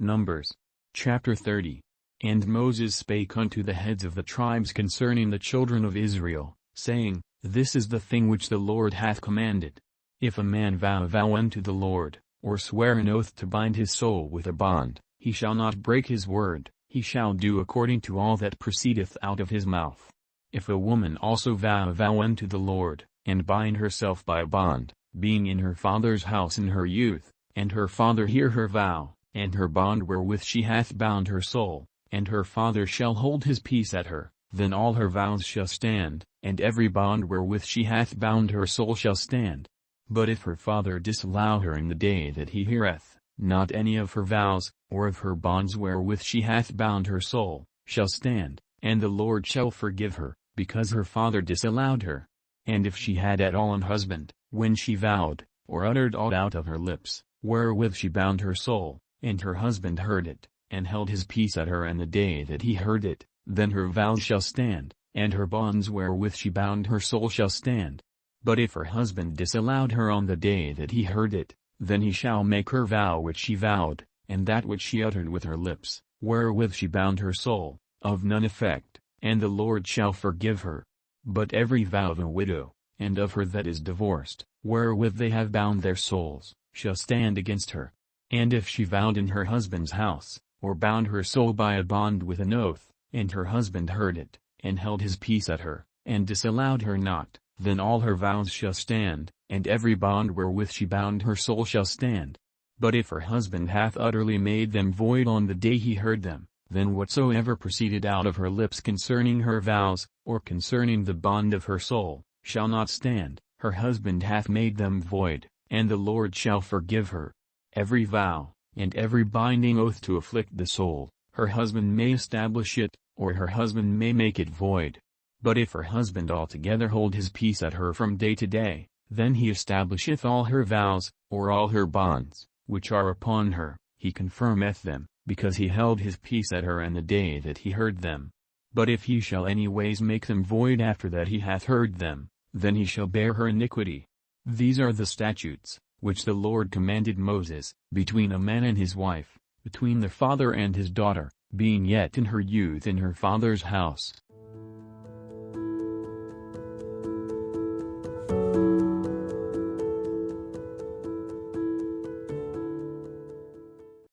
Numbers. Chapter 30. And Moses spake unto the heads of the tribes concerning the children of Israel, saying, This is the thing which the Lord hath commanded. If a man vow a vow unto the Lord, or swear an oath to bind his soul with a bond, he shall not break his word, he shall do according to all that proceedeth out of his mouth. If a woman also vow a vow unto the Lord, and bind herself by a bond, being in her father's house in her youth, and her father hear her vow, and her bond wherewith she hath bound her soul, and her father shall hold his peace at her, then all her vows shall stand, and every bond wherewith she hath bound her soul shall stand. But if her father disallow her in the day that he heareth, not any of her vows, or of her bonds wherewith she hath bound her soul, shall stand, and the Lord shall forgive her, because her father disallowed her. And if she had at all an husband, when she vowed, or uttered aught out of her lips, wherewith she bound her soul, and her husband heard it, and held his peace at her in the day that he heard it, then her vows shall stand, and her bonds wherewith she bound her soul shall stand. But if her husband disallowed her on the day that he heard it, then he shall make her vow which she vowed, and that which she uttered with her lips, wherewith she bound her soul, of none effect, and the Lord shall forgive her. But every vow of a widow, and of her that is divorced, wherewith they have bound their souls, shall stand against her. And if she vowed in her husband's house, or bound her soul by a bond with an oath, and her husband heard it, and held his peace at her, and disallowed her not, then all her vows shall stand, and every bond wherewith she bound her soul shall stand. But if her husband hath utterly made them void on the day he heard them, then whatsoever proceeded out of her lips concerning her vows, or concerning the bond of her soul, shall not stand, her husband hath made them void, and the Lord shall forgive her. Every vow, and every binding oath to afflict the soul, her husband may establish it, or her husband may make it void. But if her husband altogether hold his peace at her from day to day, then he establisheth all her vows, or all her bonds, which are upon her, he confirmeth them, because he held his peace at her in the day that he heard them. But if he shall any ways make them void after that he hath heard them, then he shall bear her iniquity. These are the statutes, which the Lord commanded Moses, between a man and his wife, between the father and his daughter, being yet in her youth in her father's house.